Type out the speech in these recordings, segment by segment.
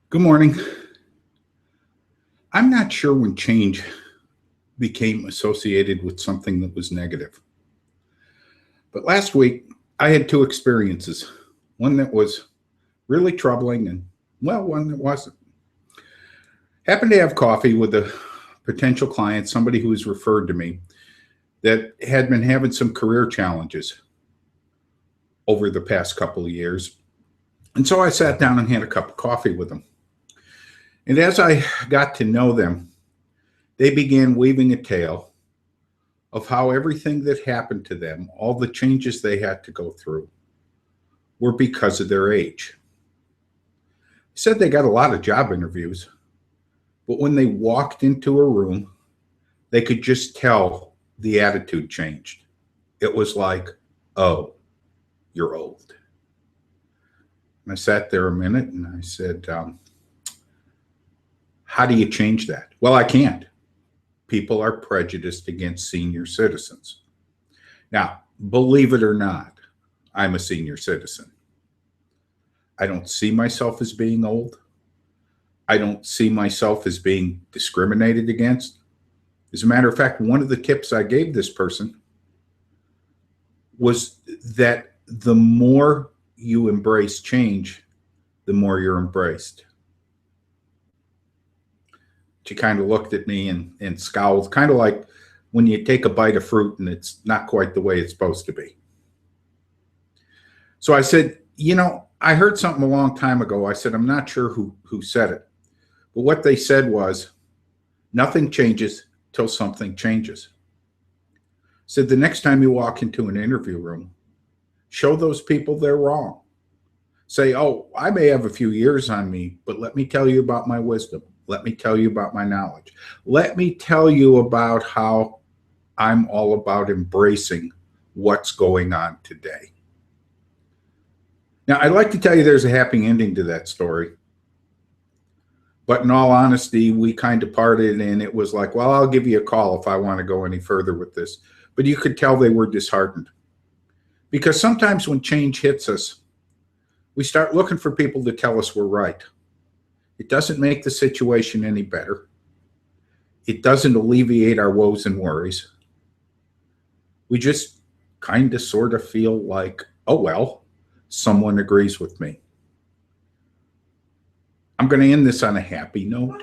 Good morning. I'm not sure when change became associated with something that was negative. But last week, I had two experiences, one that was really troubling and, well, one that wasn't. Happened to have coffee with a potential client, somebody who was referred to me, that had been having some career challenges over the past couple of years. And so I sat down and had a cup of coffee with them. And as I got to know them, they began weaving a tale of how everything that happened to them, all the changes they had to go through, were because of their age. They said they got a lot of job interviews, but when they walked into a room, they could just tell the attitude changed. It was like, oh, you're old. And I sat there a minute and I said, how do you change that? Well, I can't. People are prejudiced against senior citizens. Now, believe it or not, I'm a senior citizen. I don't see myself as being old. I don't see myself as being discriminated against. As a matter of fact, one of the tips I gave this person was that the more you embrace change, the more you're embraced. She kind of looked at me and scowled, kind of like when you take a bite of fruit and it's not quite the way it's supposed to be. So I said, I heard something a long time ago. I said, I'm not sure who said it, but what they said was, nothing changes till something changes. I said, the next time you walk into an interview room, show those people they're wrong. Say, oh, I may have a few years on me, but let me tell you about my wisdom. Let me tell you about my knowledge. Let me tell you about how I'm all about embracing what's going on today. Now, I'd like to tell you there's a happy ending to that story. But in all honesty, we kind of parted and it was like, well, I'll give you a call if I want to go any further with this. But you could tell they were disheartened. Because sometimes when change hits us, we start looking for people to tell us we're right. It doesn't make the situation any better. It doesn't alleviate our woes and worries. We just kind of sort of feel like, oh, well, someone agrees with me. I'm going to end this on a happy note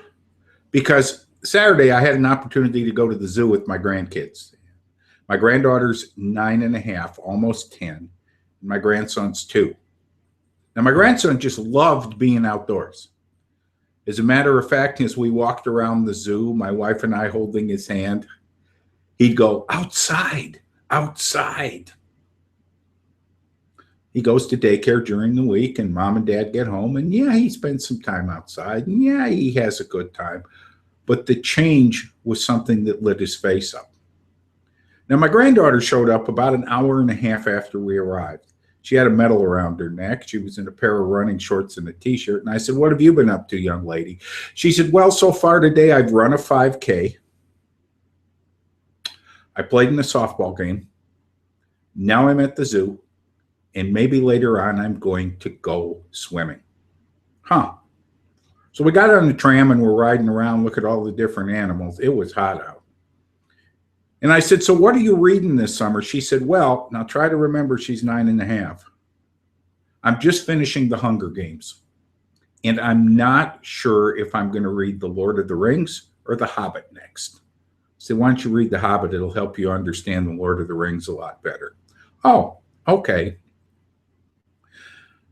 because Saturday I had an opportunity to go to the zoo with my grandkids. My granddaughter's 9.5, almost 10, and my grandson's 2. Now, my grandson just loved being outdoors. As a matter of fact, as we walked around the zoo, my wife and I holding his hand, he'd go, outside, outside. He goes to daycare during the week and mom and dad get home and yeah, he spends some time outside and yeah, he has a good time. But the change was something that lit his face up. Now, my granddaughter showed up about an hour and a half after we arrived. She had a medal around her neck. She was in a pair of running shorts and a t-shirt. And I said, what have you been up to, young lady? She said, well, so far today, I've run a 5K. I played in a softball game. Now I'm at the zoo. And maybe later on, I'm going to go swimming. So we got on the tram and we're riding around, look at all the different animals. It was hot out. And I said, so what are you reading this summer? She said, well, now try to remember she's 9.5. I'm just finishing The Hunger Games. And I'm not sure if I'm going to read The Lord of the Rings or The Hobbit next. So why don't you read The Hobbit? It'll help you understand The Lord of the Rings a lot better. Oh, okay.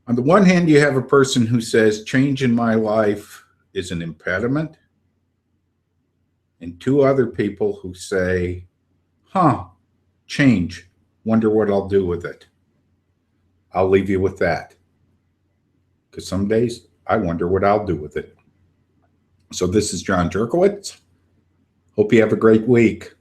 On the one hand, you have a person who says change in my life is an impediment. And two other people who say, change, wonder what I'll do with it. I'll leave you with that. Because some days I wonder what I'll do with it. So this is John Jerkowitz. Hope you have a great week.